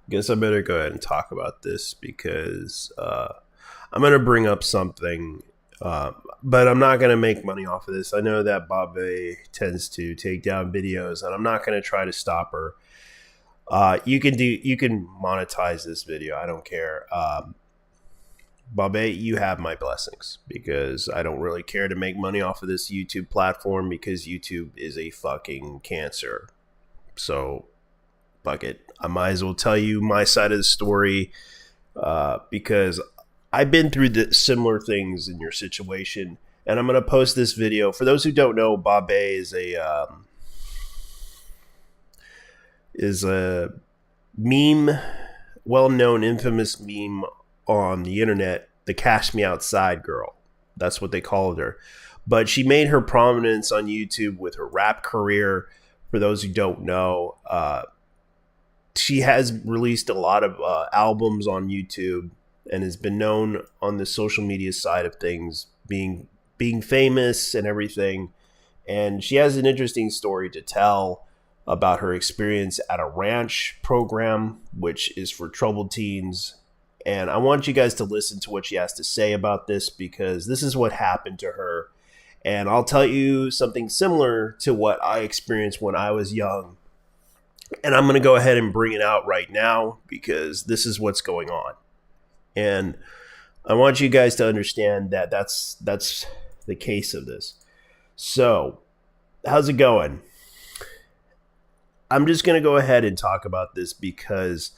Guess I better go ahead and talk about this because I'm going to bring up something, but I'm not going to make money off of this. I know that Babe tends to take down videos, and I'm not going to try to stop her. You can monetize this video. I don't care. Babe, you have my blessings because I don't really care to make money off of this YouTube platform because YouTube is a fucking cancer. So, fuck it. I might as well tell you my side of the story because I've been through similar things in your situation, and I'm going to post this video. For those who don't know, Babe is a meme, well-known, infamous meme on the internet, the Cash Me Outside girl. That's what they called her. But she made her prominence on YouTube with her rap career. For those who don't know, she has released a lot of albums on YouTube and has been known on the social media side of things, being famous and everything. And she has an interesting story to tell about her experience at a ranch program, which is for troubled teens. And I want you guys to listen to what she has to say about this because this is what happened to her. And I'll tell you something similar to what I experienced when I was young. And I'm going to go ahead and bring it out right now because this is what's going on. And I want you guys to understand that that's the case of this. So, how's it going? I'm just going to go ahead and talk about this because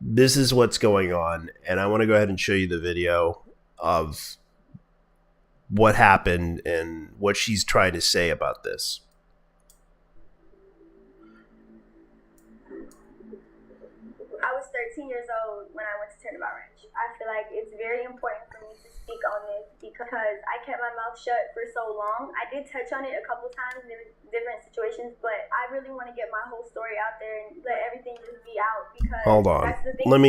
this is what's going on. And I want to go ahead and show you the video of what happened and what she's trying to say about this. I was 13 years old when I went to Turnabout Ranch. I feel like it's very important for me to speak on this because I kept my mouth shut for so long. I did touch on it a couple times in different situations, but I really want to get my whole story out there and let everything just be out because hold on. That's the thing. Let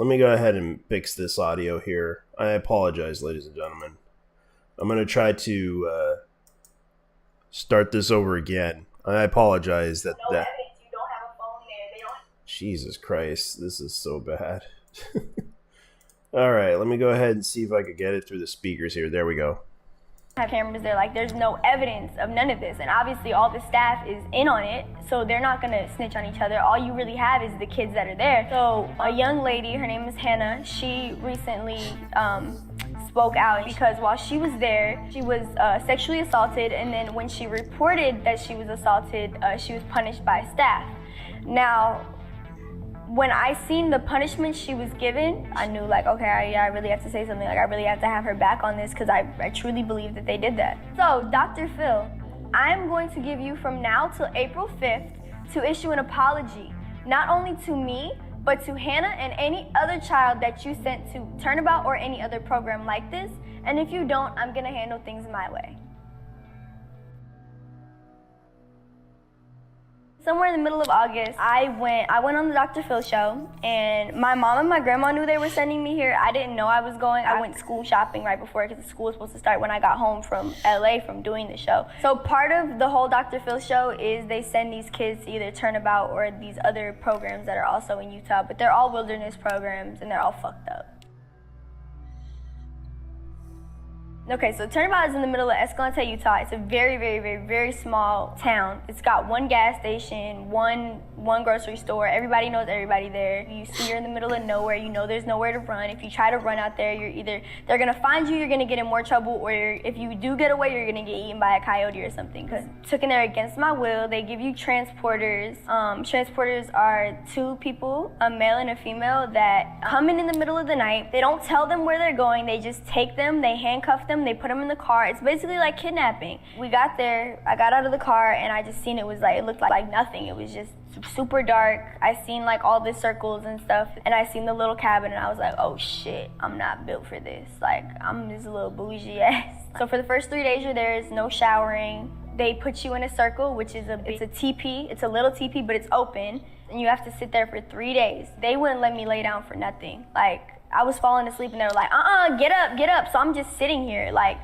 me go ahead and fix this audio here. I apologize, ladies and gentlemen. I'm going to try to start this over again. I apologize that evidence. You don't have a phone there. They don't. Jesus Christ, this is so bad. All right, let me go ahead and see if I could get it through the speakers here. There we go. Have cameras there, like there's no evidence of none of this, and obviously all the staff is in on it, so they're not gonna snitch on each other. All you really have is the kids that are there. So a young lady, her name is Hannah, she recently spoke out because while she was there, she was sexually assaulted, and then when she reported that she was assaulted, she was punished by staff. Now, when I seen the punishment she was given, I knew like, okay, I really have to say something. Like I really have to have her back on this because I truly believe that they did that. So, Dr. Phil, I'm going to give you from now till April 5th to issue an apology, not only to me, but to Hannah and any other child that you sent to Turnabout or any other program like this. And if you don't, I'm gonna handle things my way. Somewhere in the middle of August, I went on the Dr. Phil show, and my mom and my grandma knew they were sending me here. I didn't know I was going. I went school shopping right before because the school was supposed to start when I got home from LA from doing the show. So part of the whole Dr. Phil show is they send these kids to either Turnabout or these other programs that are also in Utah, but they're all wilderness programs and they're all fucked up. Okay, so Turnabout is in the middle of Escalante, Utah. It's a very, very, very, very small town. It's got one gas station, one grocery store. Everybody knows everybody there. You're in the middle of nowhere. You know there's nowhere to run. If you try to run out there, they're gonna find you, you're gonna get in more trouble, or if you do get away, you're gonna get eaten by a coyote or something. Because took in there against my will. They give you transporters. Transporters are two people, a male and a female, that come in the middle of the night. They don't tell them where they're going. They just take them, they handcuff them, they put them in the car. It's basically like kidnapping. We got there, I got out of the car, and I just seen it looked like nothing. It was just super dark. I seen like all the circles and stuff, and I seen the little cabin, and I was like, oh shit, I'm not built for this. Like, I'm just a little bougie ass. So for the first 3 days you're there, it's no showering. They put you in a circle, which is it's a teepee. It's a little teepee, but it's open, and you have to sit there for 3 days. They wouldn't let me lay down for nothing. Like, I was falling asleep and they were like, get up. So I'm just sitting here. Like,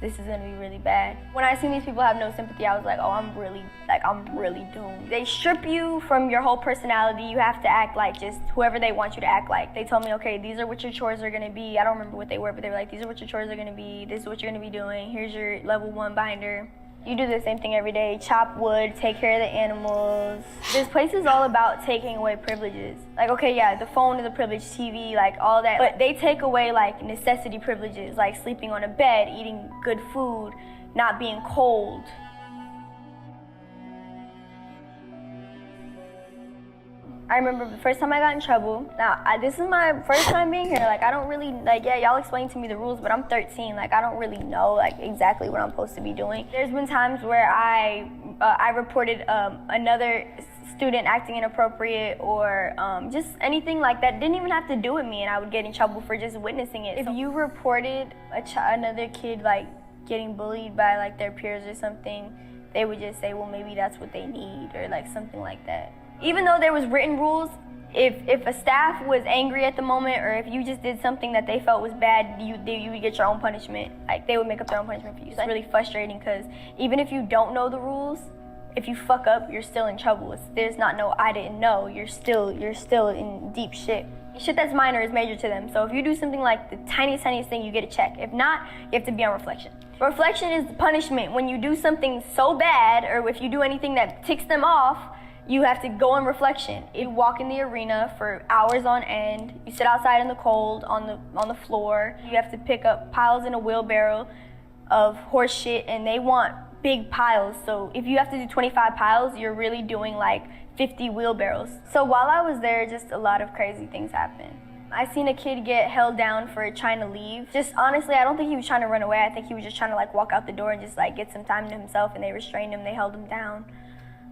this is gonna be really bad. When I seen these people have no sympathy, I was like, oh, I'm really doomed. They strip you from your whole personality. You have to act like just whoever they want you to act like. They told me, okay, these are what your chores are gonna be. I don't remember what they were, but they were like, these are what your chores are gonna be. This is what you're gonna be doing. Here's your level 1 binder. You do the same thing every day, chop wood, take care of the animals. This place is all about taking away privileges. Like, okay, yeah, the phone is a privilege, TV, like all that, but they take away like necessity privileges, like sleeping on a bed, eating good food, not being cold. I remember the first time I got in trouble. Now, this is my first time being here. Like, I don't really, like, yeah, y'all explain to me the rules, but I'm 13. Like, I don't really know, like, exactly what I'm supposed to be doing. There's been times where I reported another student acting inappropriate or just anything like that. Didn't even have to do with me, and I would get in trouble for just witnessing it. If you reported another kid, like, getting bullied by, like, their peers or something, they would just say, well, maybe that's what they need, or, like, something like that. Even though there was written rules, if a staff was angry at the moment, or if you just did something that they felt was bad, you would get your own punishment. Like, they would make up their own punishment for you. So it's really frustrating because even if you don't know the rules, if you fuck up, you're still in trouble. There's not no I didn't know. You're still in deep shit. Shit that's minor is major to them. So if you do something like the tiniest thing, you get a check. If not, you have to be on reflection. Reflection is the punishment. When you do something so bad, or if you do anything that ticks them off, you have to go on reflection. You walk in the arena for hours on end. You sit outside in the cold on the floor. You have to pick up piles in a wheelbarrow of horse shit, and they want big piles. So if you have to do 25 piles, you're really doing like 50 wheelbarrows. So while I was there, just a lot of crazy things happened. I seen a kid get held down for trying to leave. Just honestly, I don't think he was trying to run away. I think he was just trying to like walk out the door and just like get some time to himself, and they restrained him, they held him down.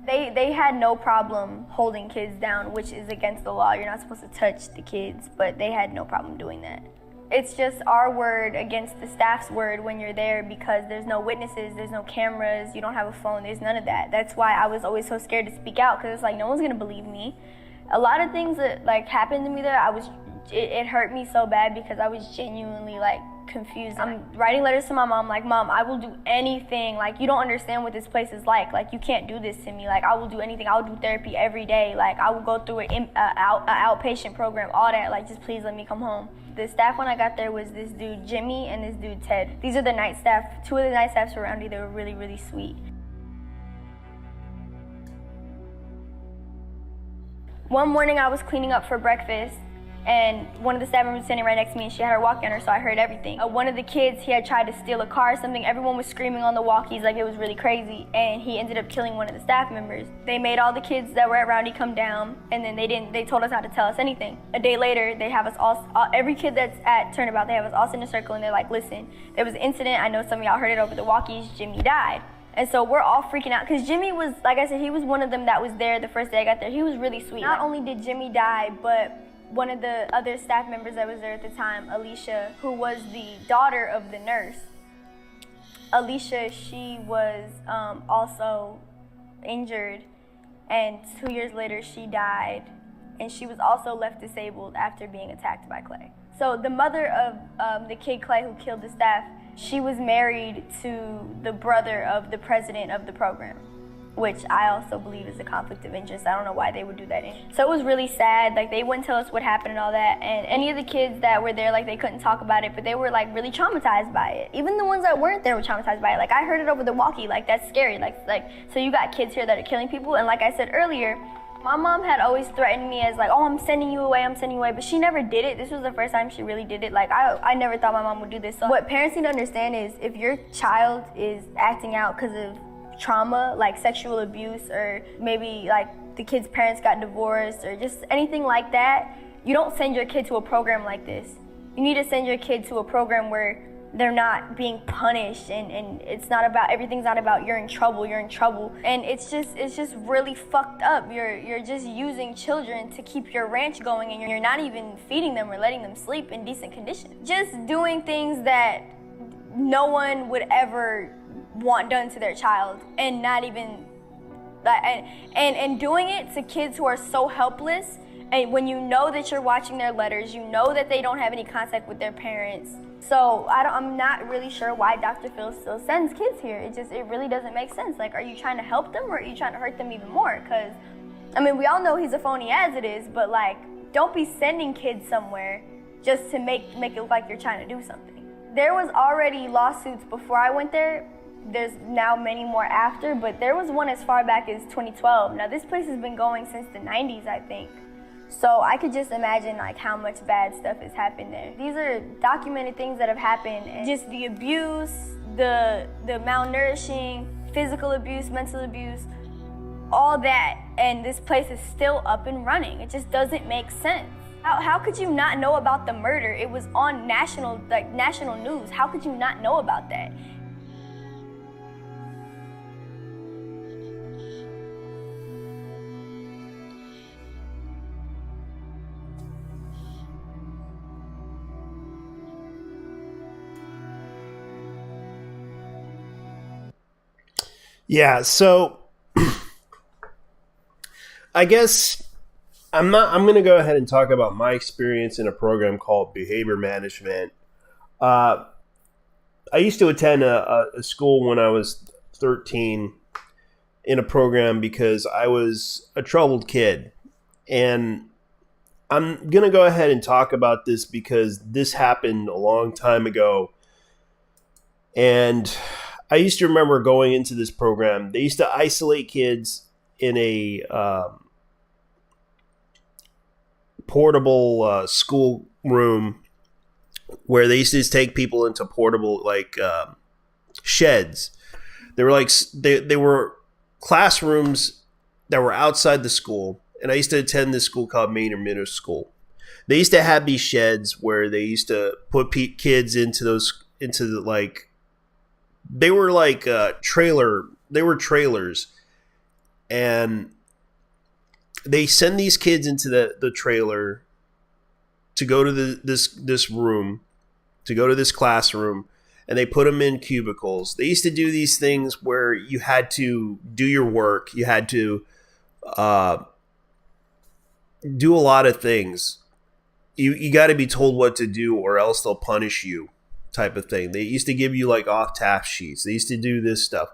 They had no problem holding kids down, which is against the law. You're not supposed to touch the kids, but they had no problem doing that. It's just our word against the staff's word when you're there, because there's no witnesses, there's no cameras, you don't have a phone, there's none of that. That's why I was always so scared to speak out, because it's like no one's gonna believe me. A lot of things that like happened to me there, it hurt me so bad because I was genuinely like confused. I'm writing letters to my mom like, Mom, I will do anything. Like, you don't understand what this place is like. Like, you can't do this to me. Like, I will do anything. I will do therapy every day. Like, I will go through an outpatient program, all that. Like, just please let me come home. The staff when I got there was this dude, Jimmy, and this dude, Ted. These are the night staff. 2 of the night staffs around me, they were really, really sweet. One morning I was cleaning up for breakfast, and one of the staff members was standing right next to me, and she had her walkie on her, so I heard everything. One of the kids, he had tried to steal a car or something. Everyone was screaming on the walkies like it was really crazy, and he ended up killing one of the staff members. They made all the kids that were at Roundy come down, and then they told us not to tell us anything. A day later, they have us all, every kid that's at Turnabout, they have us all sit in a circle, and they're like, listen, there was an incident, I know some of y'all heard it over the walkies, Jimmy died. And so we're all freaking out, because Jimmy was, like I said, he was one of them that was there the first day I got there. He was really sweet. Not only did Jimmy die, but one of the other staff members that was there at the time, Alicia, who was the daughter of the nurse. Alicia, she was also injured, and 2 years later she died, and she was also left disabled after being attacked by Clay. So the mother of the kid Clay who killed the staff, she was married to the brother of the president of the program, which I also believe is a conflict of interest. I don't know why they would do that. So it was really sad. Like, they wouldn't tell us what happened and all that. And any of the kids that were there, like, they couldn't talk about it, but they were, like, really traumatized by it. Even the ones that weren't there were traumatized by it. Like, I heard it over the walkie. Like, that's scary. Like, so you got kids here that are killing people. And like I said earlier, my mom had always threatened me as like, oh, I'm sending you away, but she never did it. This was the first time she really did it. Like, I never thought my mom would do this. So what parents need to understand is if your child is acting out because of trauma, like sexual abuse, or maybe like the kid's parents got divorced, or just anything like that, you don't send your kid to a program like this. You need to send your kid to a program where they're not being punished, and it's not about, everything's not about you're in trouble, and it's just really fucked up. You're just using children to keep your ranch going, and you're not even feeding them or letting them sleep in decent conditions. Just doing things that no one would ever want done to their child, and not even that, and doing it to kids who are so helpless. And when you know that you're watching their letters, you know that they don't have any contact with their parents, So I'm not really sure why Dr. Phil still sends kids here. It really doesn't make sense. Like, are you trying to help them or are you trying to hurt them even more? Because, I mean, we all know he's a phony as it is, but like, don't be sending kids somewhere just to make it look like you're trying to do something. There was already lawsuits before I went there. There's now many more after, but there was one as far back as 2012. Now, this place has been going since the 90s, I think. So I could just imagine like how much bad stuff has happened there. These are documented things that have happened, and just the abuse, the malnourishing, physical abuse, mental abuse, all that, and this place is still up and running. It just doesn't make sense. How could you not know about the murder? It was on national news. How could you not know about that? Yeah, so I guess I'm going to go ahead and talk about my experience in a program called behavior management. Uh, I used to attend a school when I was 13 in a program because I was a troubled kid. And I'm going to go ahead and talk about this because this happened a long time ago. And I used to remember going into this program. They used to isolate kids in a portable school room where they used to just take people into portable sheds. They were they were classrooms that were outside the school, and I used to attend this school called Maynard Middle School. They used to have these sheds where they used to put kids into they were trailers, and they send these kids into the trailer to go to this room, to go to this classroom, and they put them in cubicles. They used to do these things where you had to do your work. You had to do a lot of things. You got to be told what to do or else they'll punish you, type of thing. They used to give you like off task sheets. They used to do this stuff.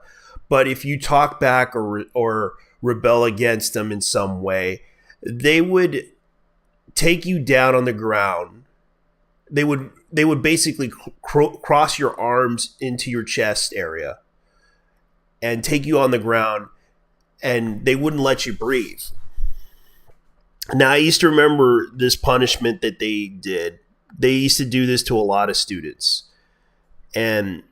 But if you talk back or rebel against them in some way, they would take you down on the ground. They would basically cross your arms into your chest area and take you on the ground, and they wouldn't let you breathe. Now, I used to remember this punishment that they did. They used to do this to a lot of students. And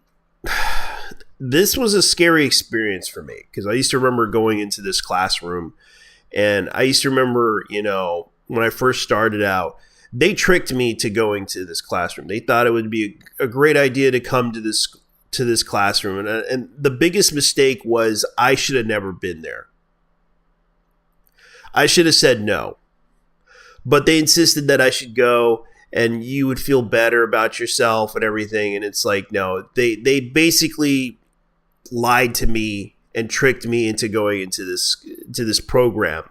this was a scary experience for me because I used to remember going into this classroom, and I used to remember, when I first started out, they tricked me to going to this classroom. They thought it would be a great idea to come to this classroom. And the biggest mistake was I should have never been there. I should have said no. But they insisted that I should go and you would feel better about yourself and everything. And it's like, no, they basically lied to me and tricked me into going into this program.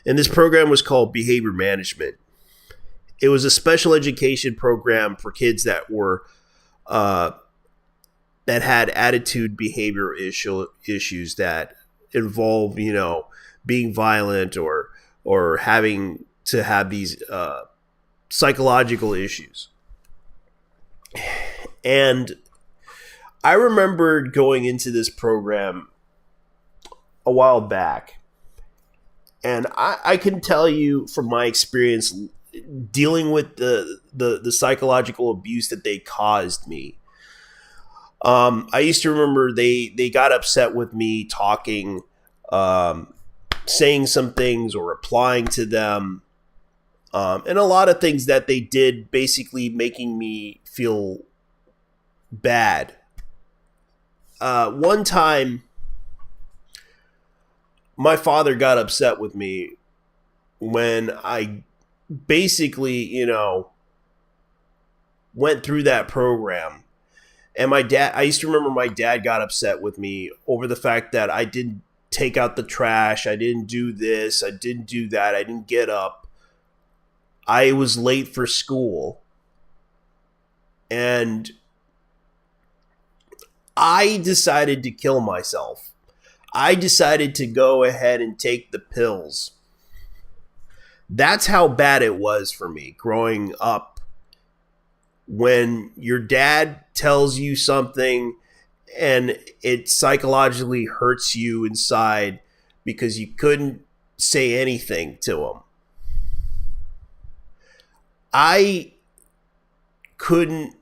And this program was called behavior management. It was a special education program for kids that were that had attitude behavior issues that involve, being violent or having to have these psychological issues. And I remembered going into this program a while back, and I can tell you from my experience dealing with the psychological abuse that they caused me. I used to remember they got upset with me talking, saying some things or replying to them. And a lot of things that they did, basically making me feel bad. One time, my father got upset with me when I basically, went through that program. And I used to remember my dad got upset with me over the fact that I didn't take out the trash. I didn't do this. I didn't do that. I didn't get up. I was late for school. And I decided to kill myself. I decided to go ahead and take the pills. That's how bad it was for me growing up. When your dad tells you something and it psychologically hurts you inside because you couldn't say anything to him. I couldn't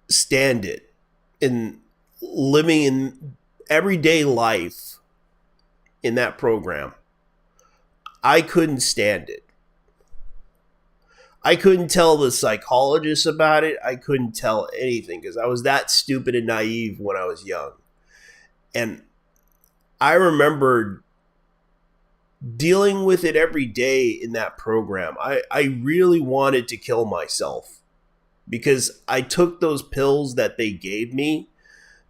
stand it in living in everyday life in that program. I couldn't stand it. I couldn't tell the psychologist about it. I couldn't tell anything because I was that stupid and naive when I was young. And I remember dealing with it every day in that program. I really wanted to kill myself because I took those pills that they gave me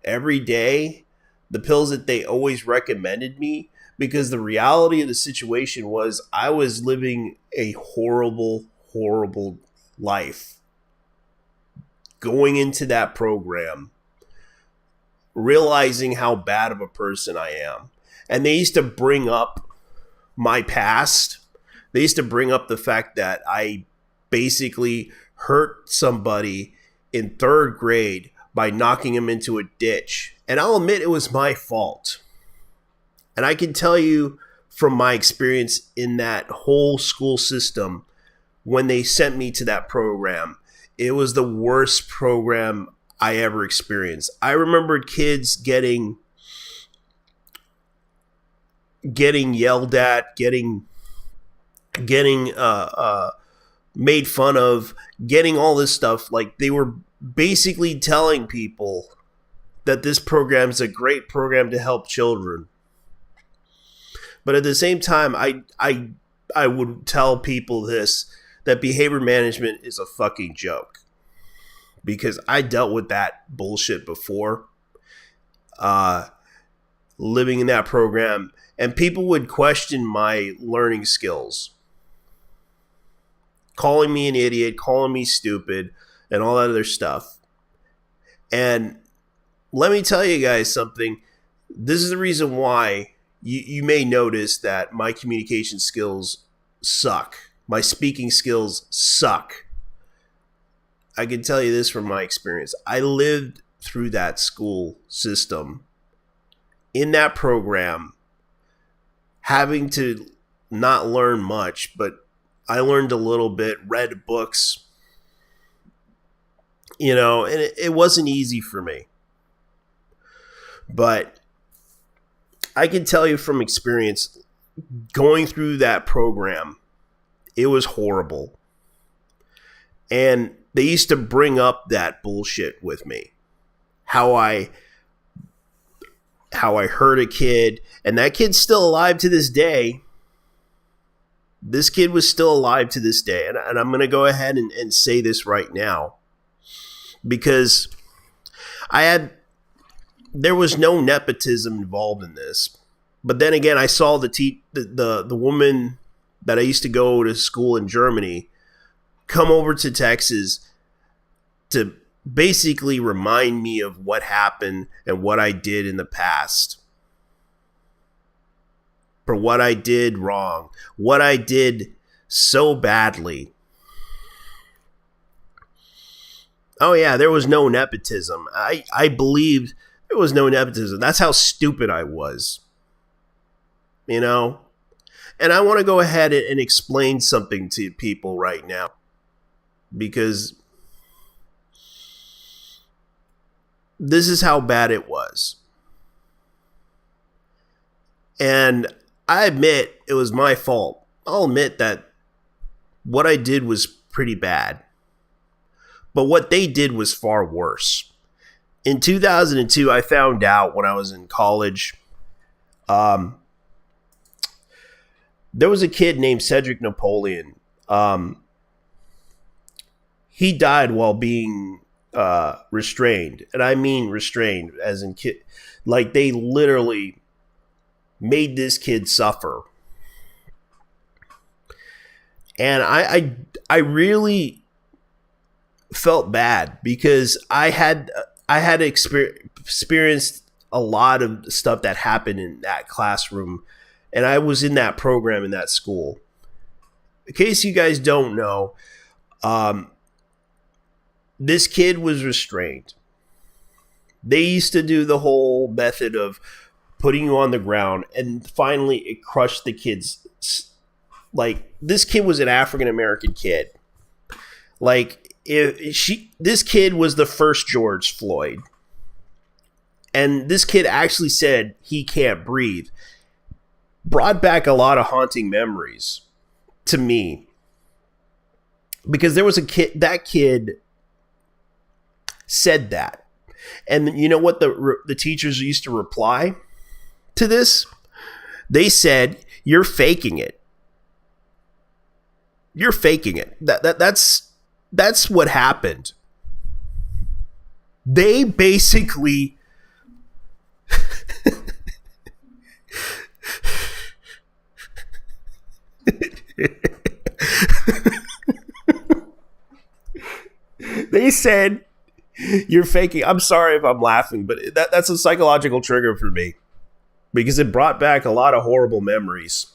every day, the pills that they always recommended me, because the reality of the situation was I was living a horrible life. Going into that program, realizing how bad of a person I am. And they used to bring up my past. They used to bring up the fact that I basically hurt somebody in 3rd grade by knocking him into a ditch. And I'll admit it was my fault. And I can tell you from my experience in that whole school system, when they sent me to that program, it was the worst program I ever experienced. I remember kids getting yelled at, getting made fun of, getting all this stuff. Like, they were basically telling people that this program is a great program to help children. But at the same time, I would tell people this, that behavior management is a fucking joke. Because I dealt with that bullshit before. Living in that program. And people would question my learning skills. Calling me an idiot, calling me stupid, and all that other stuff. And let me tell you guys something. This is the reason why you may notice that my communication skills suck. My speaking skills suck. I can tell you this from my experience. I lived through that school system, in that program, having to not learn much, but I learned a little bit, read books, and it wasn't easy for me. But I can tell you from experience, going through that program, it was horrible. And they used to bring up that bullshit with me. How I hurt a kid, and that kid's still alive to this day. This kid was still alive to this day. And I'm going to go ahead and say this right now. Because there was no nepotism involved in this. But then again, I saw the woman that I used to go to school in Germany come over to Texas to basically remind me of what happened and what I did in the past. For what I did wrong. What I did so badly. Oh yeah, there was no nepotism. I believed there was no nepotism. That's how stupid I was. And I want to go ahead and explain something to people right now. Because this is how bad it was. And I admit it was my fault. I'll admit that what I did was pretty bad. But what they did was far worse. In 2002, I found out when I was in college, there was a kid named Cedric Napoleon. He died while being restrained. And I mean restrained as in kid. Like, they literally made this kid suffer. And I really felt bad because I had experienced a lot of stuff that happened in that classroom, and I was in that program in that school. In case you guys don't know, this kid was restrained. They used to do the whole method of putting you on the ground, and finally it crushed the kid's. Like, this kid was an African American kid. Like, this kid was the first George Floyd. And this kid actually said he can't breathe. Brought back a lot of haunting memories to me. Because there was that kid said that. And you know what the teachers used to reply to this? They said, "You're faking it. You're faking it." That's what happened. They basically they said, "You're faking." I'm sorry if I'm laughing, but that's a psychological trigger for me because it brought back a lot of horrible memories.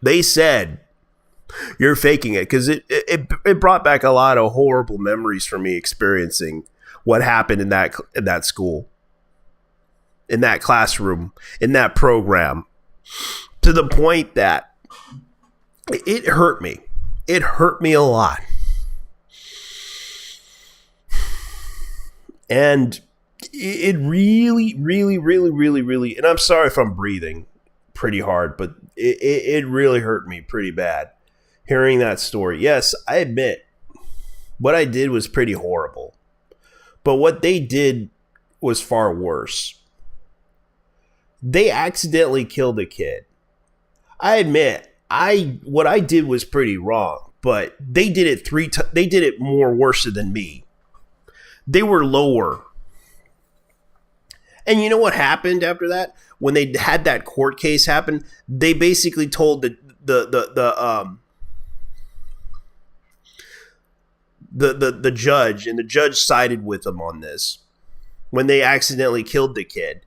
They said, "You're faking it," because it brought back a lot of horrible memories for me experiencing what happened in that school, in that classroom, in that program, to the point that it hurt me. It hurt me a lot. And it really, really, really, really, really, and I'm sorry if I'm breathing pretty hard, but it really hurt me pretty bad hearing that story. Yes, I admit what I did was pretty horrible, but what they did was far worse. They accidentally killed a kid. I admit what I did was pretty wrong, but they did it they did it more worse than me. They were lower. And you know what happened after that? When they had that court case happen, they basically told the judge, and the judge sided with them on this when they accidentally killed the kid.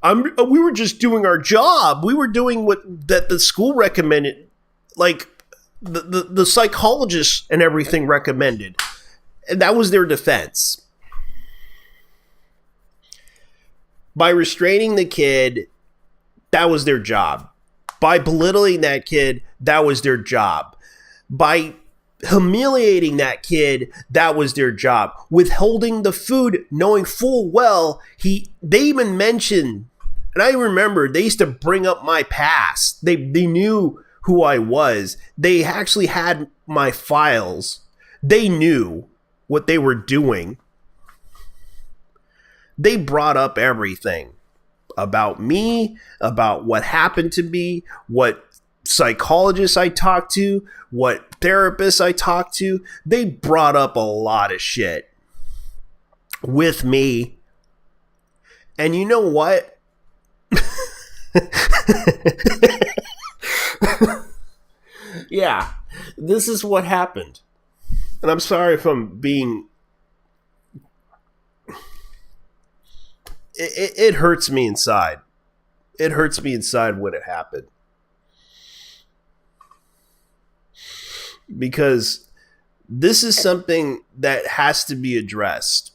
We were just doing our job. We were doing what that the school recommended, like the psychologists and everything recommended, and that was their defense. By restraining the kid, that was their job. By belittling that kid, that was their job. By humiliating that kid, that was their job. Withholding the food, knowing full well they even mentioned, and I remember they used to bring up my past. They knew who I was. They actually had my files. They knew what they were doing. They brought up everything about me, about what happened to me, what psychologists I talked to, what therapists I talked to. They brought up a lot of shit with me. And you know what? Yeah, this is what happened. And I'm sorry if I'm being... It hurts me inside. It hurts me inside when it happened. Because this is something that has to be addressed.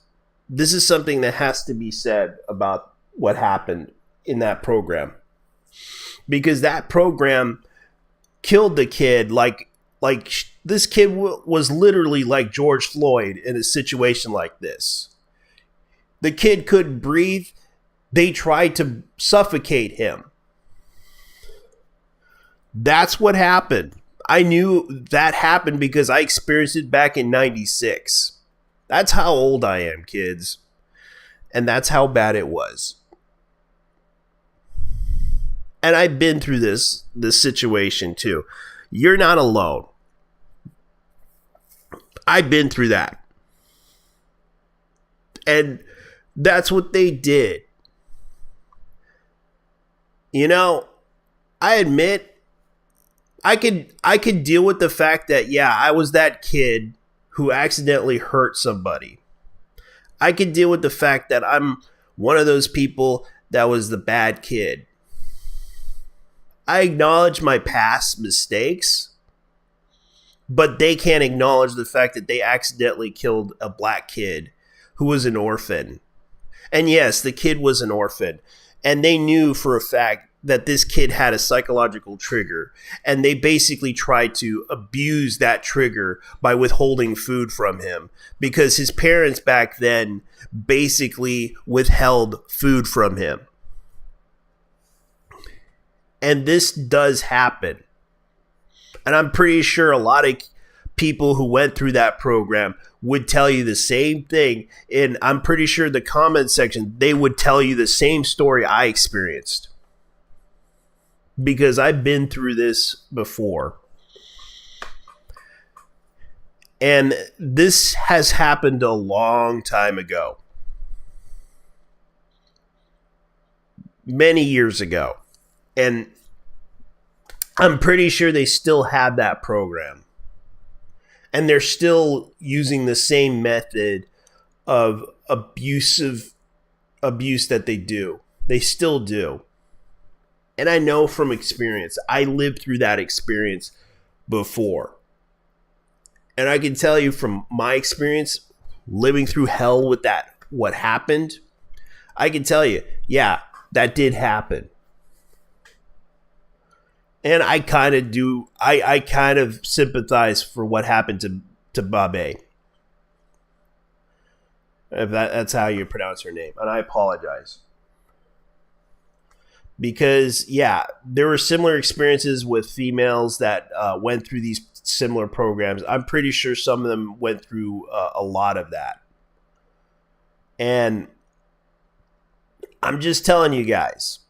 This is something that has to be said about what happened in that program. Because that program killed the kid like this kid was literally like George Floyd in a situation like this. The kid couldn't breathe. They tried to suffocate him. That's what happened. I knew that happened because I experienced it back in 96. That's how old I am, kids. And that's how bad it was. And I've been through this situation too. You're not alone. I've been through that. And that's what they did. You know, I admit I could deal with the fact that, yeah, I was that kid who accidentally hurt somebody. I could deal with the fact that I'm one of those people that was the bad kid. I acknowledge my past mistakes, but they can't acknowledge the fact that they accidentally killed a black kid who was an orphan. And yes, the kid was an orphan. And they knew for a fact that this kid had a psychological trigger. And they basically tried to abuse that trigger by withholding food from him. Because his parents back then basically withheld food from him. And this does happen. And I'm pretty sure a lot of people who went through that program would tell you the same thing. And I'm pretty sure the comment section, they would tell you the same story I experienced. Because I've been through this before. And this has happened a long time ago. Many years ago. And I'm pretty sure they still have that program. And they're still using the same method of abuse that they do. They still do. And I know from experience. I lived through that experience before. And I can tell you from my experience, living through hell with that, what happened, I can tell you, yeah, that did happen. And I kind of do, I kind of sympathize for what happened to Babe. If that's how you pronounce her name. And I apologize. Because, yeah, there were similar experiences with females that went through these similar programs. I'm pretty sure some of them went through a lot of that. And I'm just telling you guys,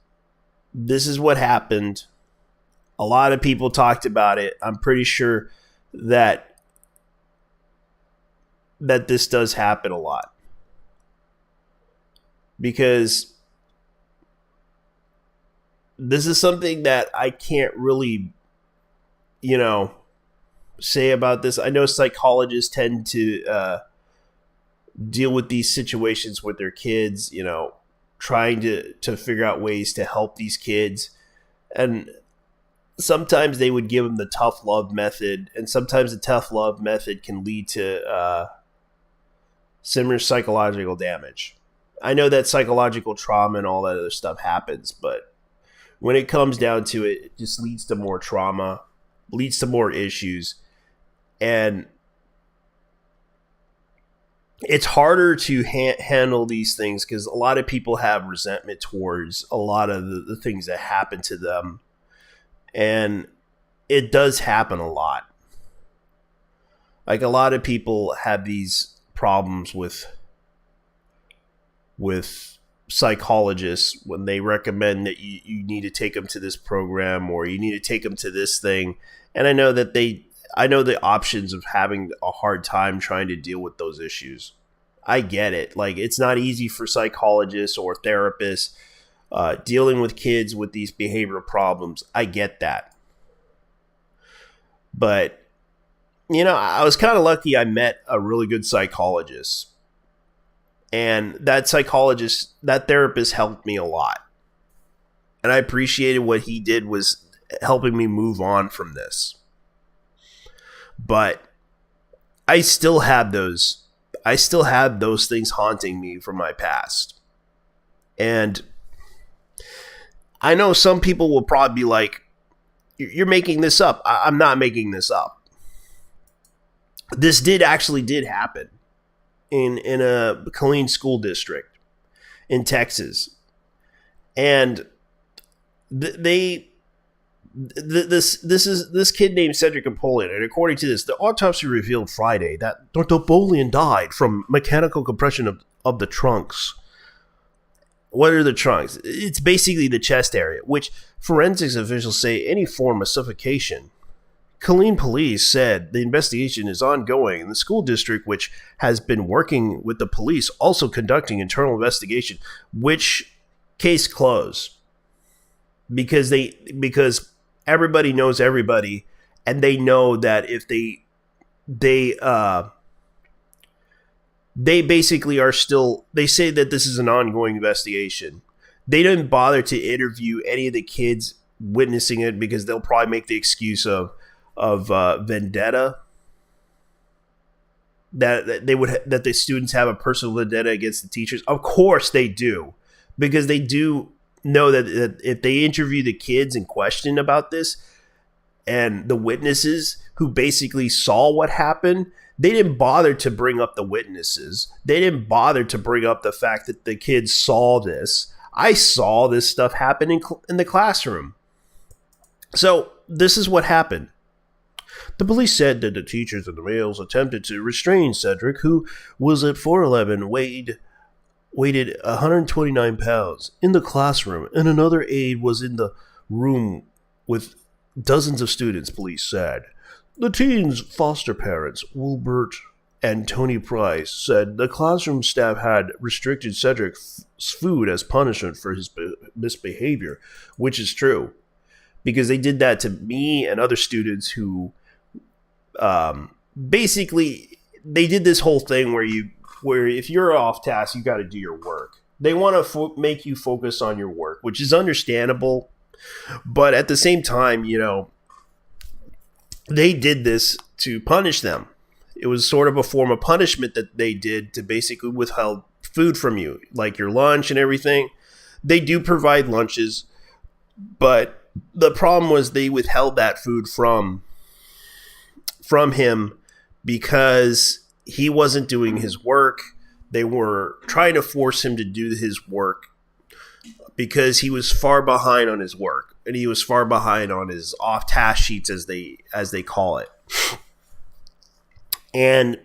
this is what happened. A lot of people talked about it. I'm pretty sure that this does happen a lot. Because this is something that I can't really, say about this. I know psychologists tend to deal with these situations with their kids, trying to figure out ways to help these kids. And sometimes they would give them the tough love method, and sometimes the tough love method can lead to similar psychological damage. I know that psychological trauma and all that other stuff happens, but when it comes down to it, it just leads to more trauma, leads to more issues, and it's harder to handle these things because a lot of people have resentment towards a lot of the things that happen to them. And it does happen a lot. Like, a lot of people have these problems with psychologists when they recommend that you need to take them to this program or you need to take them to this thing. And I know the options of having a hard time trying to deal with those issues. I get it. Like, it's not easy for psychologists or therapists dealing with kids with these behavioral problems. I get that. But, I was kind of lucky I met a really good psychologist. And that therapist helped me a lot. And I appreciated what he did was helping me move on from this. But I still have those things haunting me from my past. And I know some people will probably be like, you're making this up. I'm not making this up. This did happen in a Killeen school district in Texas. And this kid named Cedric Napoleon, and according to this, the autopsy revealed Friday that Napoleon died from mechanical compression of the trunks. What are the trunks? It's basically the chest area, which forensics officials say any form of suffocation. Killeen police said the investigation is ongoing, and the school district, which has been working with the police, also conducting internal investigation, which case closed. Because everybody knows everybody, and they know that if they they basically are still, they say that this is an ongoing investigation. They didn't bother to interview any of the kids witnessing it because they'll probably make the excuse of vendetta, that they would that the students have a personal vendetta against the teachers. Of course they do, because they do know that if they interview the kids in question about this and the witnesses who basically saw what happened, they didn't bother to bring up the witnesses. They didn't bother to bring up the fact that the kids saw this. I saw this stuff happen in the classroom. So this is what happened. The police said that the teachers and the males attempted to restrain Cedric, who was at 4'11", weighed 129 pounds, in the classroom, and another aide was in the room with dozens of students, police said. The teen's foster parents, Wilbert and Tony Price, said the classroom staff had restricted Cedric's food as punishment for his misbehavior, which is true, because they did that to me and other students who basically they did this whole thing where if you're off task, you got to do your work. They want to make you focus on your work, which is understandable, but at the same time, they did this to punish them. It was sort of a form of punishment that they did to basically withhold food from you, like your lunch and everything. They do provide lunches, but the problem was they withheld that food from him because he wasn't doing his work. They were trying to force him to do his work because he was far behind on his work, and he was far behind on his off task sheets, as they call it. And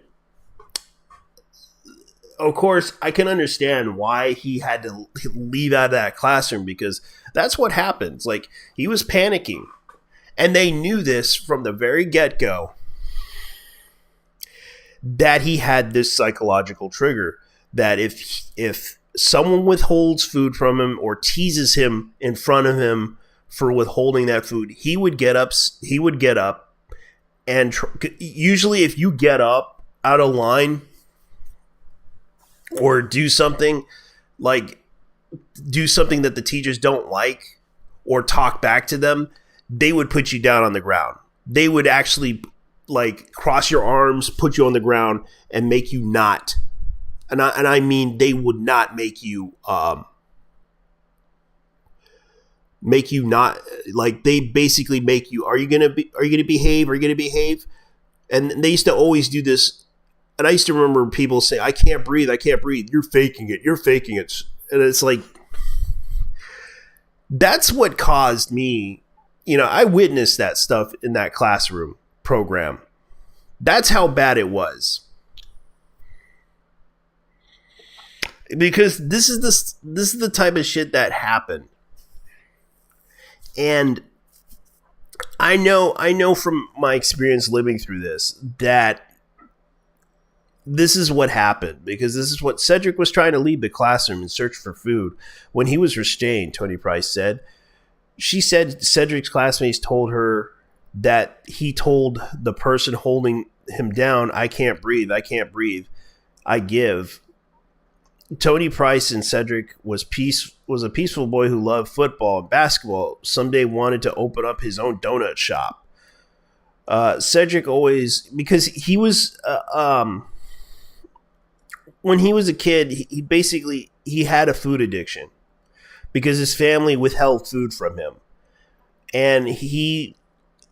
of course, I can understand why he had to leave out of that classroom, because that's what happens. Like, he was panicking, and they knew this from the very get-go, that he had this psychological trigger, that if someone withholds food from him or teases him in front of him for withholding that food, he would get up, and usually if you get up out of line or do something that the teachers don't like, or talk back to them, they would put you down on the ground. They would actually cross your arms, put you on the ground, and make you not. And I mean, they would not make you not, they basically make you, are you gonna behave? And they used to always do this. And I used to remember people saying, I can't breathe. You're faking it. And it's like, that's what caused me, I witnessed that stuff in that classroom program. That's how bad it was. Because this is the type of shit that happened. And I know from my experience living through this that this is what happened, because this is what Cedric was trying to leave the classroom in search for food when he was restrained, Tony Price said. She said Cedric's classmates told her that he told the person holding him down, I can't breathe. I give. Tony Price and Cedric was a peaceful boy who loved football and basketball. Someday wanted to open up his own donut shop. Cedric always, because he was when he was a kid, he had a food addiction because his family withheld food from him, and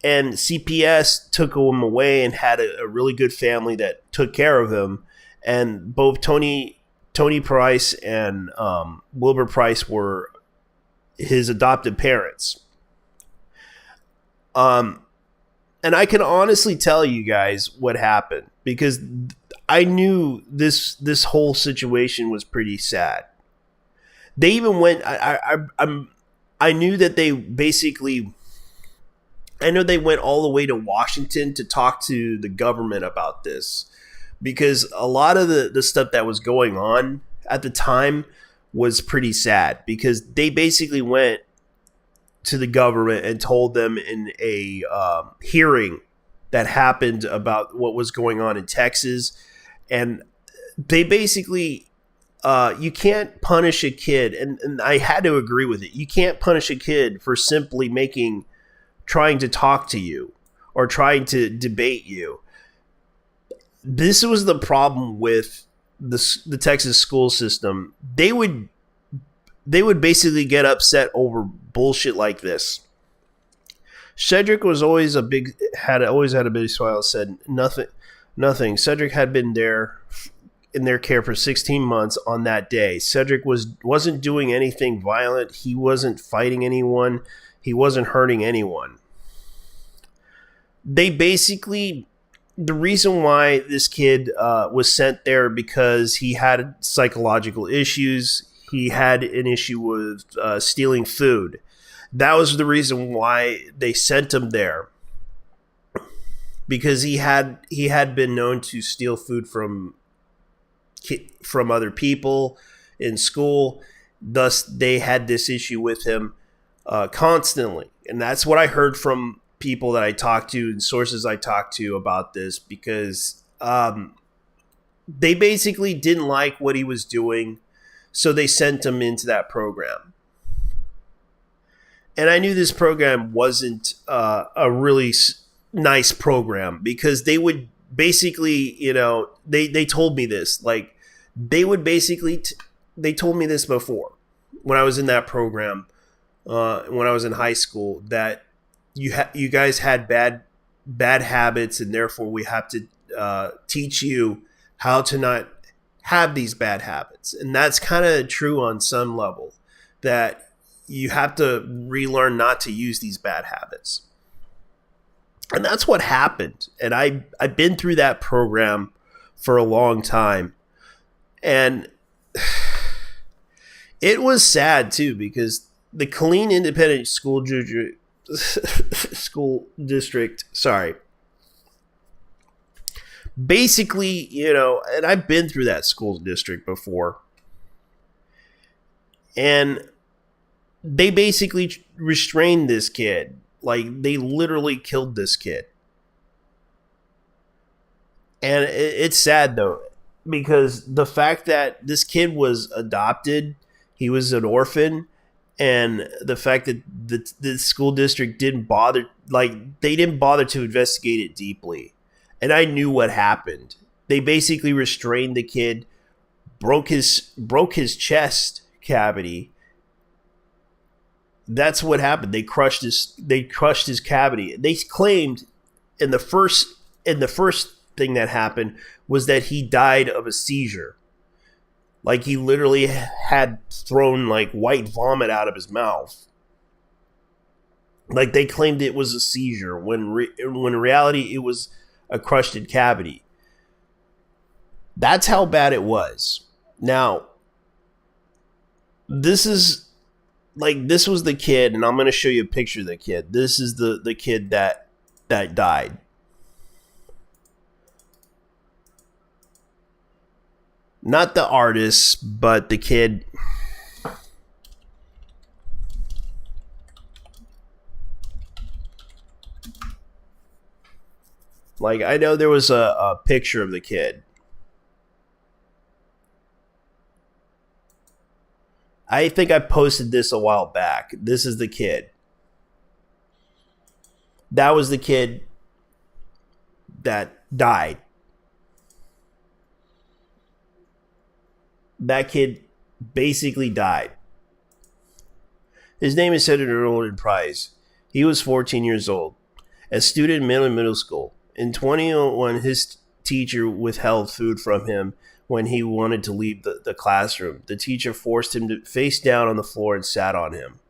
CPS took him away and had a really good family that took care of him. And both Tony Price and Wilbur Price were his adopted parents. And I can honestly tell you guys what happened, because I knew this whole situation was pretty sad. They even went. I knew that they basically. I know they went all the way to Washington to talk to the government about this, because a lot of the stuff that was going on at the time was pretty sad, because they basically went to the government and told them in a hearing that happened about what was going on in Texas. And they basically, you can't punish a kid. And I had to agree with it. You can't punish a kid for simply trying to talk to you or trying to debate you. This was the problem with the Texas school system. They would basically get upset over bullshit like this. Cedric was always always had a big smile. Said nothing. Cedric had been there in their care for 16 months on that day. Cedric wasn't doing anything violent. He wasn't fighting anyone. He wasn't hurting anyone. They basically, the reason why this kid was sent there because he had psychological issues. He had an issue with stealing food. That was the reason why they sent him there, because he had been known to steal food from other people in school. Thus, they had this issue with him constantly, and that's what I heard from people that I talked to and sources I talked to about this, because they basically didn't like what he was doing, so they sent him into that program. And I knew this program wasn't a really nice program, because they would basically, they told me this. Like, they would basically, they told me this before when I was in that program, when I was in high school, that you guys had bad habits, and therefore we have to teach you how to not have these bad habits. And that's kind of true on some level, that you have to relearn not to use these bad habits. And that's what happened. And I've been through that program for a long time. And it was sad too, because the Killeen Independent School District, basically, and I've been through that school district before. And they basically restrained this kid. Like, they literally killed this kid. And it's sad, though, because the fact that this kid was adopted, he was an orphan, and the fact that the school district didn't bother to investigate it deeply. And I knew what happened. They basically restrained the kid, broke his chest cavity. That's what happened. They crushed his cavity. They claimed in the first thing that happened was that he died of a seizure. Like, he literally had thrown like white vomit out of his mouth. Like, they claimed it was a seizure when in reality it was a crushed cavity. That's how bad it was. Now, this was the kid, and I'm going to show you a picture of the kid. This is the kid that died. Not the artist, but the kid. Like, I know there was a picture of the kid. I think I posted this a while back. This is the kid. That was the kid that died. That kid basically died. His name is Cedric Napoleon. He was 14 years old, a student in middle school. In 2001, his teacher withheld food from him when he wanted to leave the classroom. The teacher forced him to face down on the floor and sat on him.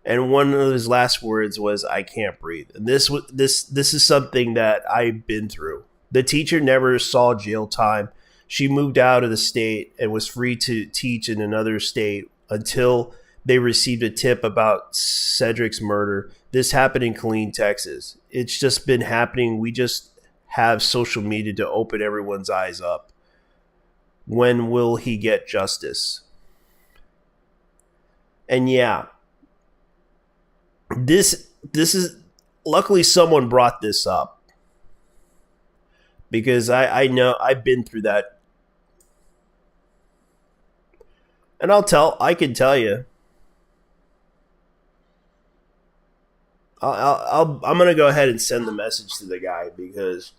And one of his last words was, "I can't breathe." And this is something that I've been through. The teacher never saw jail time. She moved out of the state and was free to teach in another state until they received a tip about Cedric's murder. This happened in Killeen, Texas. It's just been happening. We just have social media to open everyone's eyes up. When will he get justice? And yeah, This is luckily someone brought this up because I know I've been through that, and I can tell you. I'm gonna go ahead and send the message to the guy because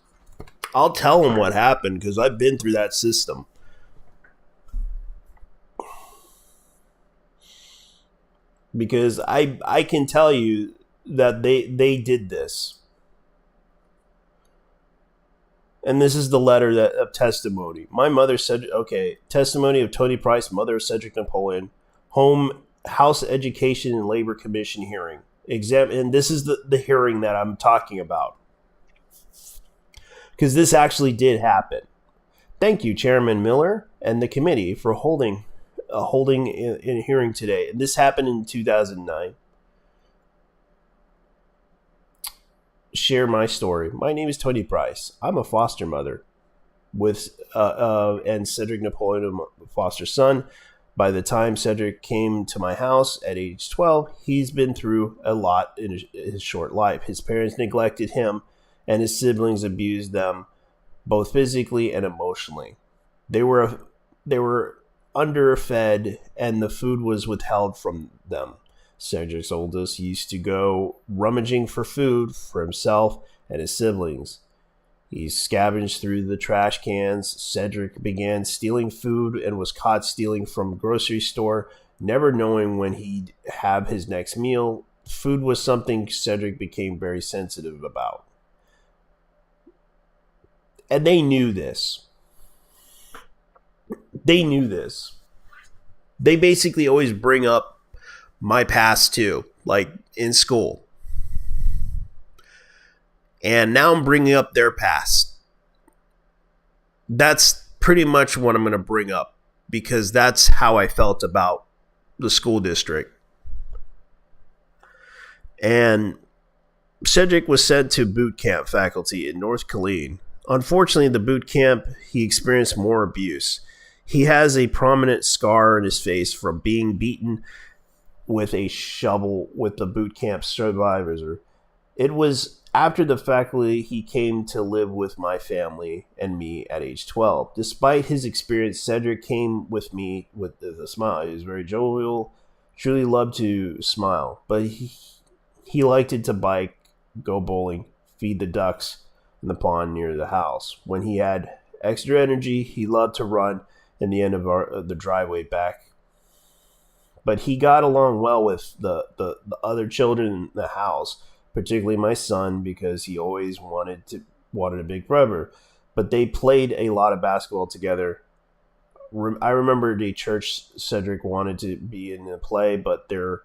I'll tell him what happened because I've been through that system. Because I can tell you that they did this. And this is the letter of testimony. My mother said, okay, testimony of Tony Price, mother of Cedric Napoleon, House Education and Labor Commission hearing. And this is the hearing that I'm talking about. Because this actually did happen. Thank you, Chairman Miller and the committee for holding a hearing today. And this happened in 2009. Share my story. My name is Tony Price. I'm a foster mother with and Cedric Napoleon, a foster son. By the time Cedric came to my house at age 12, he's been through a lot in his short life. His parents neglected him, and his siblings abused them both physically and emotionally. They were underfed, and the food was withheld from them. Cedric's oldest used to go rummaging for food for himself and his siblings. He scavenged through the trash cans. Cedric began stealing food and was caught stealing from a grocery store, never knowing when he'd have his next meal. Food was something Cedric became very sensitive about. And they knew this. They knew this. They basically always bring up my past too, like in school. And now I'm bringing up their past. That's pretty much what I'm going to bring up because that's how I felt about the school district. And Cedric was sent to boot camp faculty in North Killeen. Unfortunately, the boot camp, he experienced more abuse. He has a prominent scar on his face from being beaten with a shovel with the boot camp survivors. It was after the faculty he came to live with my family and me at age 12. Despite his experience, Cedric came with me with a smile. He was very jovial, truly loved to smile, but he liked it to bike, go bowling, feed the ducks in the pond near the house. When he had extra energy, he loved to run in the end of the driveway back. But he got along well with the other children in the house, particularly my son, because he always wanted a big brother. But they played a lot of basketball together. I remember the church Cedric wanted to be in the play, but there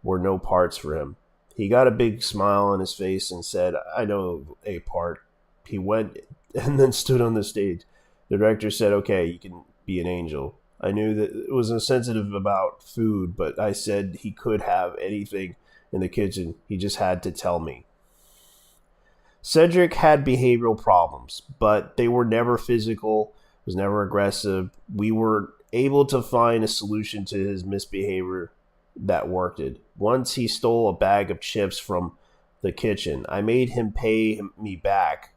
were no parts for him. He got a big smile on his face and said, "I know a part." He went and then stood on the stage. The director said, "Okay, you can be an angel." I knew that it was insensitive about food, but I said he could have anything in the kitchen. He just had to tell me. Cedric had behavioral problems, but they were never physical, was never aggressive. We were able to find a solution to his misbehavior that worked. Once he stole a bag of chips from the kitchen. I made him pay me back.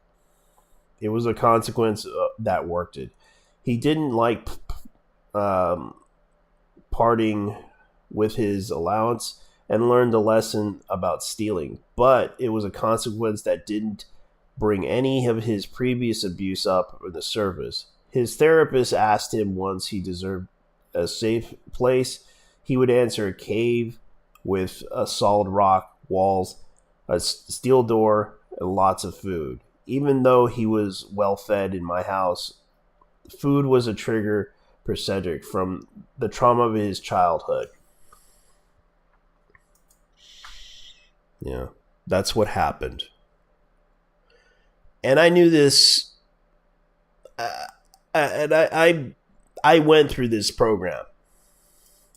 It was a consequence that worked. He didn't like parting with his allowance and learned a lesson about stealing, but it was a consequence that didn't bring any of his previous abuse up in the surface. His therapist asked him once he deserved a safe place. He would answer a cave with a solid rock, walls, a steel door, and lots of food. Even though he was well fed in my house, food was a trigger for Cedric from the trauma of his childhood. Yeah, that's what happened. And I knew this, and I went through this program.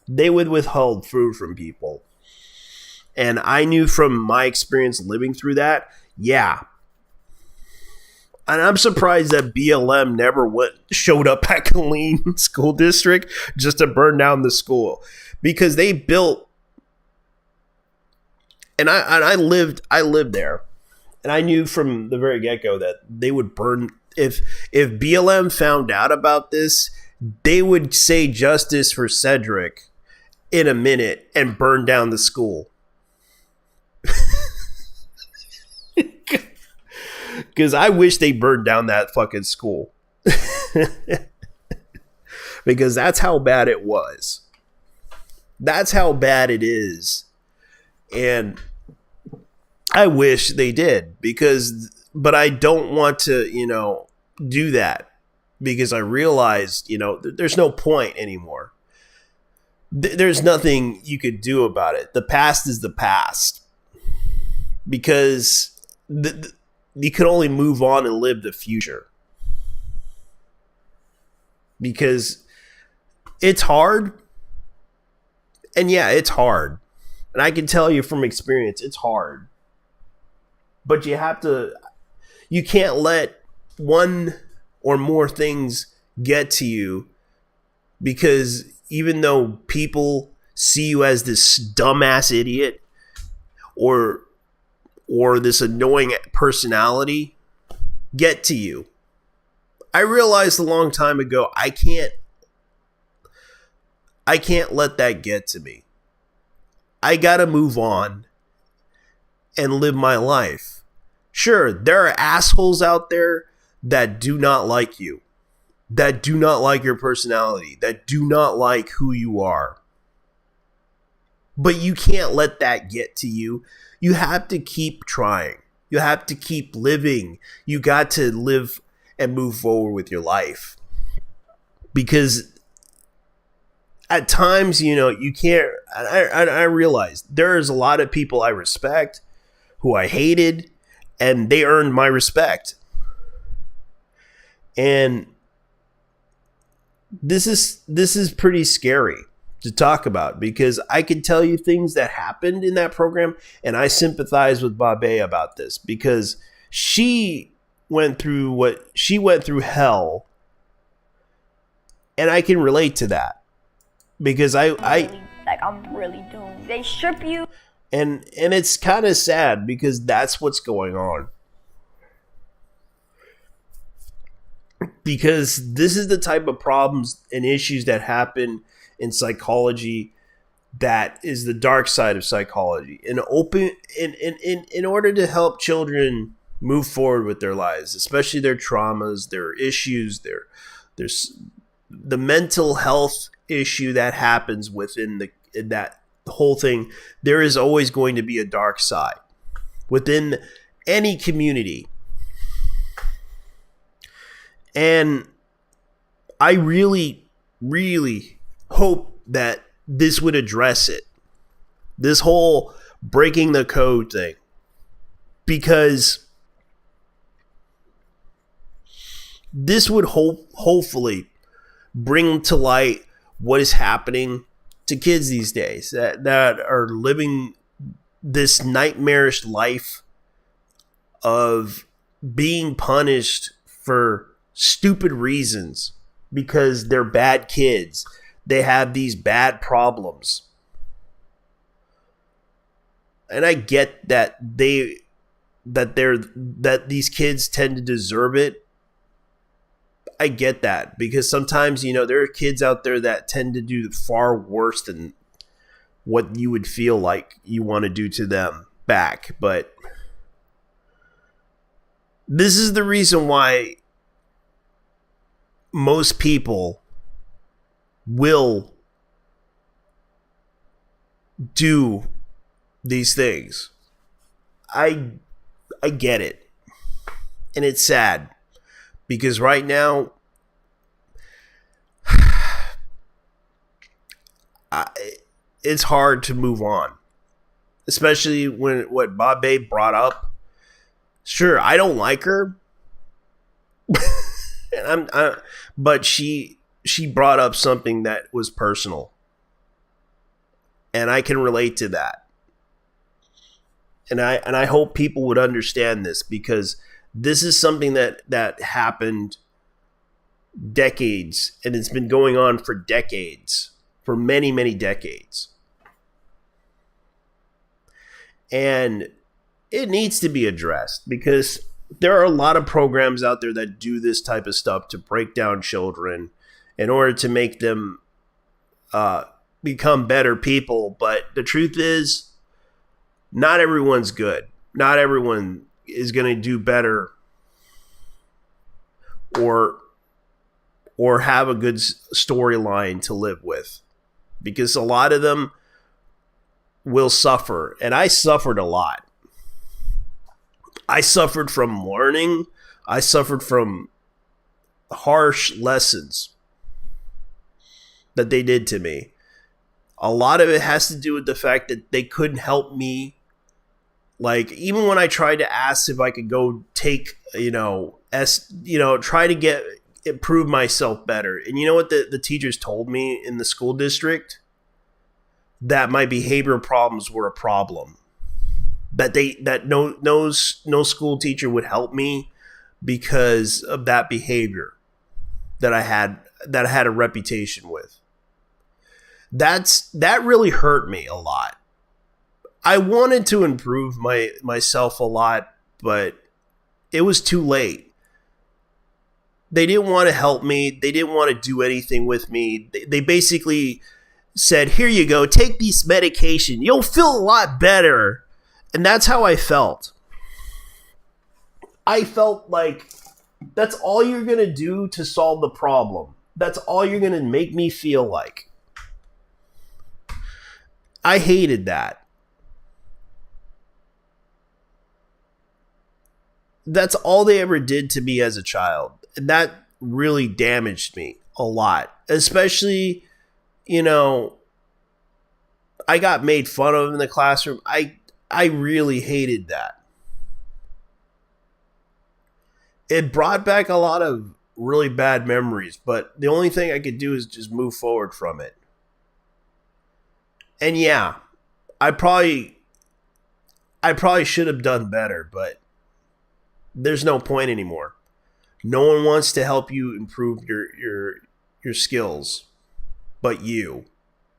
They would withhold food from people. And I knew from my experience living through that, yeah. And I'm surprised that BLM never showed up at Killeen School District just to burn down the school. Because they built And I lived there, and I knew from the very get-go that they would burn if BLM found out about this, they would say justice for Cedric in a minute and burn down the school. Because I wish they burned down that fucking school. Because that's how bad it was. That's how bad it is. And I wish they did, but I don't want to, do that, because I realized, there's no point anymore. There's nothing you could do about it. The past is the past, because you can only move on and live the future. Because it's hard. And yeah, it's hard. And I can tell you from experience, it's hard. But you can't let one or more things get to you, because even though people see you as this dumbass idiot or this annoying personality, get to you. I realized a long time ago, I can't let that get to me. I gotta move on and live my life. Sure, there are assholes out there that do not like you, that do not like your personality, that do not like who you are. But you can't let that get to you. You have to keep trying. You have to keep living. You got to live and move forward with your life. Because at times, you can't. I realize there's a lot of people I respect who I hated, and they earned my respect. And this is pretty scary to talk about, because I can tell you things that happened in that program, and I sympathize with Babe about this, because she went through hell, and I can relate to that, because I'm really doomed. They strip you, and it's kind of sad, because that's what's going on. Because this is the type of problems and issues that happen in psychology, that is the dark side of psychology. In order to help children move forward with their lives, especially their traumas, their issues, there's the mental health issue that happens within that whole thing. There is always going to be a dark side within any community. And I really, really hope that this would address it. This whole breaking the code thing. Because this would hopefully bring to light what is happening to kids these days that are living this nightmarish life of being punished for stupid reasons, because they're bad kids. They have these bad problems. And I get that these kids tend to deserve it. I get that, because sometimes, there are kids out there that tend to do far worse than what you would feel like you want to do to them back. But this is the reason why most people will do these things. I get it. And it's sad, because right now it's hard to move on, especially when what Babe brought up. Sure, I don't like her. And but she brought up something that was personal, and I can relate to that. And I hope people would understand this, because this is something that happened decades, and it's been going on for decades, for many, many decades. And it needs to be addressed because there are a lot of programs out there that do this type of stuff to break down children in order to make them become better people. But the truth is, not everyone's good. Not everyone is going to do better or have a good storyline to live with, because a lot of them will suffer. And I suffered a lot. I suffered from learning. I suffered from harsh lessons that they did to me. A lot of it has to do with the fact that they couldn't help me. Like, even when I tried to ask if I could go take, try to improve myself better. And you know what the teachers told me in the school district? That my behavior problems were a problem. That no school teacher would help me because of that behavior that I had a reputation with. That really hurt me a lot. I wanted to improve myself a lot, but it was too late. They didn't want to help me. They didn't want to do anything with me. They basically said, "Here you go, take this medication. You'll feel a lot better." And that's how I felt. I felt like that's all you're going to do to solve the problem. That's all you're going to make me feel like. I hated that. That's all they ever did to me as a child. And that really damaged me a lot. Especially, I got made fun of in the classroom. I really hated that. It brought back a lot of really bad memories, but the only thing I could do is just move forward from it. And yeah, I probably should have done better, but there's no point anymore. No one wants to help you improve your skills but you.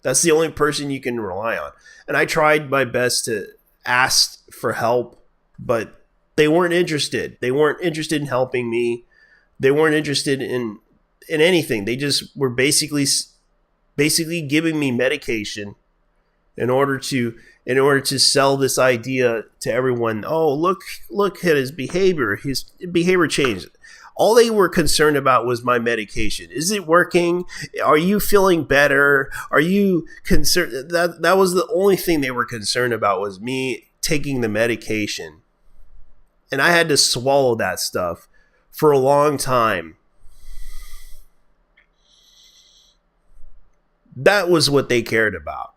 That's the only person you can rely on. And I tried my best to ask for help, but they weren't interested. They weren't interested in helping me. They weren't interested in anything. They just were basically giving me medication in order to sell this idea to everyone. Oh, look at his behavior. His behavior changed. All they were concerned about was my medication. Is it working? Are you feeling better? Are you concerned? That was the only thing they were concerned about, was me taking the medication. And I had to swallow that stuff for a long time. That was what they cared about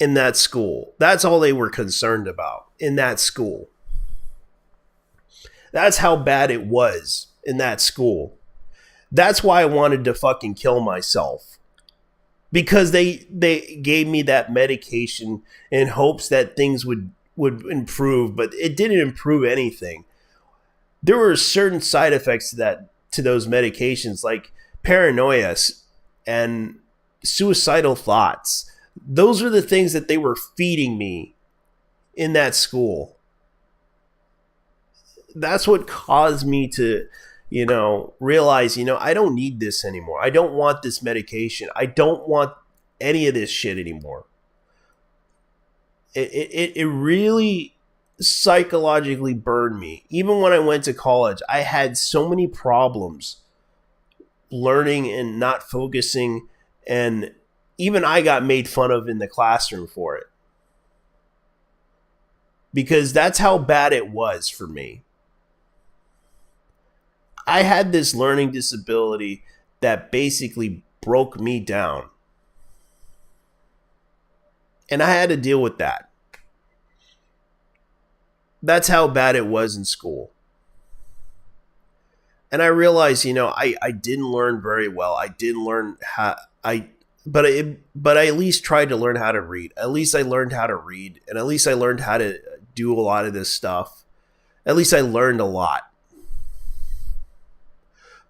in that school. That's all they were concerned about in that school. That's how bad it was in that school. That's why I wanted to fucking kill myself. Because they gave me that medication in hopes that things would improve, but it didn't improve anything. There were certain side effects to those medications, like paranoia and suicidal thoughts. Those are the things that they were feeding me in that school. That's what caused me to, realize, I don't need this anymore. I don't want this medication. I don't want any of this shit anymore. It really psychologically burned me. Even when I went to college, I had so many problems learning and not focusing, and even I got made fun of in the classroom for it. Because that's how bad it was for me. I had this learning disability that basically broke me down. And I had to deal with that. That's how bad it was in school. And I realized, I didn't learn very well. I didn't learn but I at least tried to learn how to read. At least I learned how to read, and at least I learned how to do a lot of this stuff. At least I learned a lot.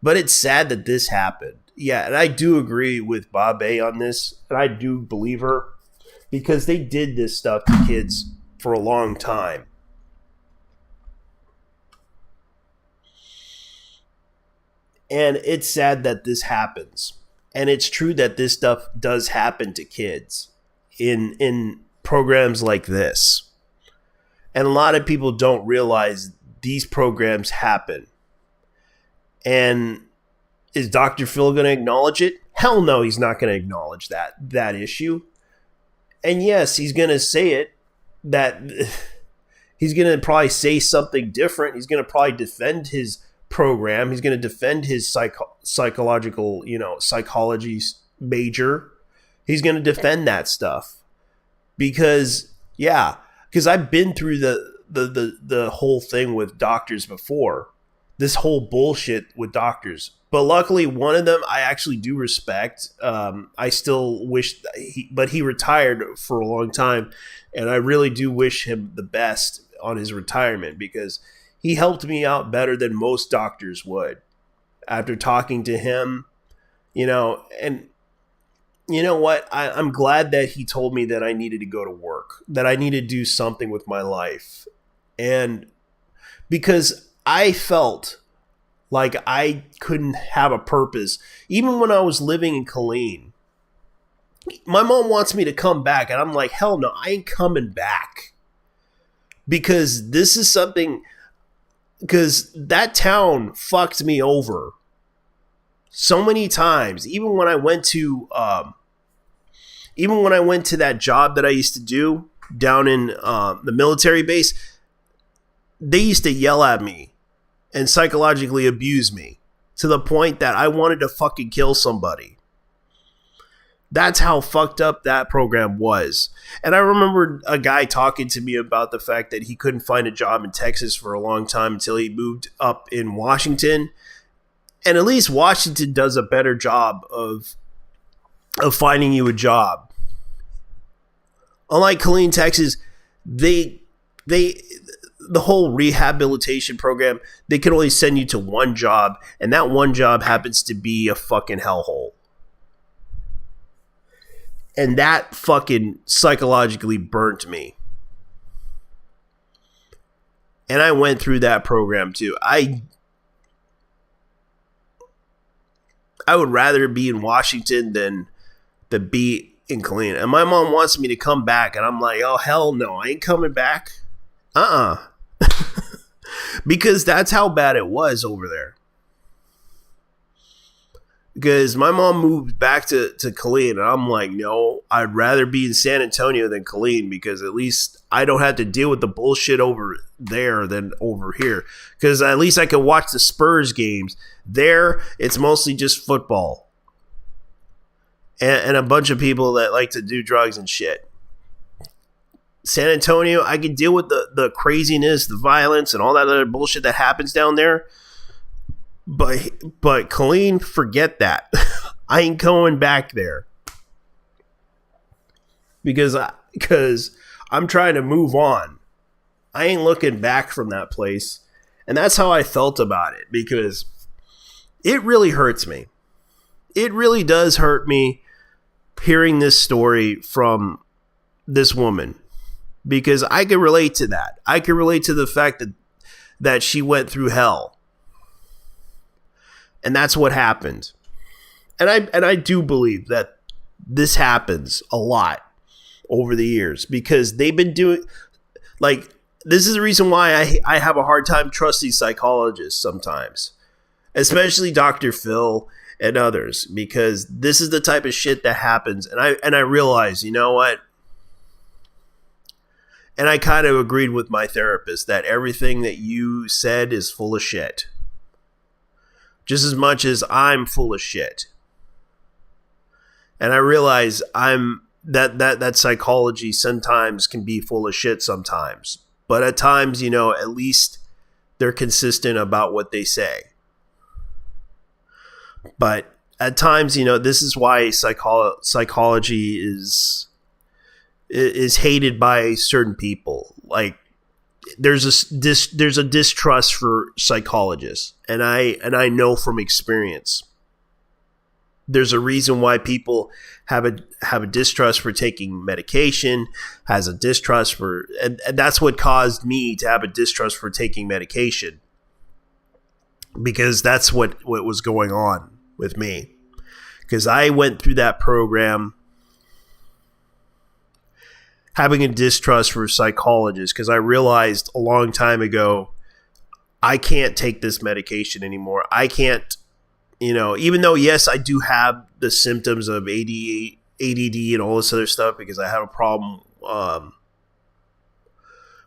But it's sad that this happened. Yeah, and I do agree with Bob A on this, and I do believe her. because they did this stuff to kids for a long time. And it's sad that this happens. And it's true that this stuff does happen to kids in programs like this. And a lot of people don't realize these programs happen. And is Dr. Phil going to acknowledge it? Hell no, he's not going to acknowledge that issue. And yes, he's going to say it, that he's going to probably say something different. He's going to probably defend his program. He's going to defend his psychological, psychology major. He's going to defend that stuff because I've been through the whole thing with doctors before, this whole bullshit with doctors. But luckily, one of them I actually do respect. I still wish, but he retired for a long time, and I really do wish him the best on his retirement because he helped me out better than most doctors would. After talking to him, and you know what? I'm glad that he told me that I needed to go to work, that I needed to do something with my life, and because I felt like I couldn't have a purpose. Even when I was living in Killeen, my mom wants me to come back. And I'm like, hell no, I ain't coming back. Because this is something, because that town fucked me over so many times. Even when I went to that job that I used to do down in the military base, they used to yell at me and psychologically abuse me to the point that I wanted to fucking kill somebody. That's how fucked up that program was. And I remember a guy talking to me about the fact that he couldn't find a job in Texas for a long time until he moved up in Washington. And at least Washington does a better job of finding you a job. Unlike Killeen, Texas, the whole rehabilitation program, they can only send you to one job, and that one job happens to be a fucking hellhole. And that fucking psychologically burnt me. And I went through that program too. I would rather be in Washington than be in Killeen. And my mom wants me to come back, and I'm like, oh hell no, I ain't coming back. Because that's how bad it was over there. Because my mom moved back to Killeen, and I'm like, no, I'd rather be in San Antonio than Killeen because at least I don't have to deal with the bullshit over there than over here. Because at least I can watch the Spurs games. There, it's mostly just football. And a bunch of people that like to do drugs and shit. San Antonio, I can deal with the craziness, the violence, and all that other bullshit that happens down there. But Killeen, forget that. I ain't going back there. Because I'm trying to move on. I ain't looking back from that place. And that's how I felt about it. Because it really hurts me. It really does hurt me hearing this story from this woman. Because I can relate to that. I can relate to the fact that she went through hell. And that's what happened. And I do believe that this happens a lot over the years. Because they've been doing... Like, this is the reason why I have a hard time trusting psychologists sometimes. Especially Dr. Phil and others. Because this is the type of shit that happens. And I realize, you know what? And I kind of agreed with my therapist that everything that you said is full of shit. Just as much as I'm full of shit. And I realize that psychology sometimes can be full of shit sometimes. But at times, at least they're consistent about what they say. But at times, this is why psychology is hated by certain people. Like there's a distrust for psychologists, and I know from experience. There's a reason why people have a distrust for taking medication, has a distrust for, and that's what caused me to have a distrust for taking medication, because that's what was going on with me. Because I went through that program having a distrust for psychologists, because I realized a long time ago, I can't take this medication anymore. I can't, even though, yes, I do have the symptoms of ADD and all this other stuff, because I have a problem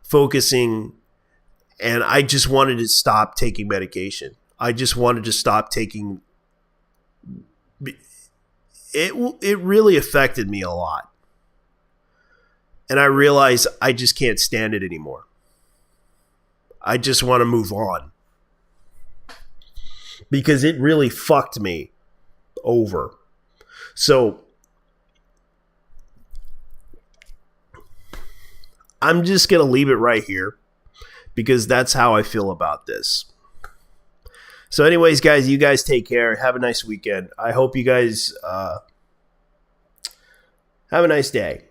focusing, and I just wanted to stop taking medication. I just wanted to stop taking it really affected me a lot. And I realized I just can't stand it anymore. I just want to move on. Because it really fucked me over. So I'm just going to leave it right here, because that's how I feel about this. So anyways, guys, you guys take care. Have a nice weekend. I hope you guys have a nice day.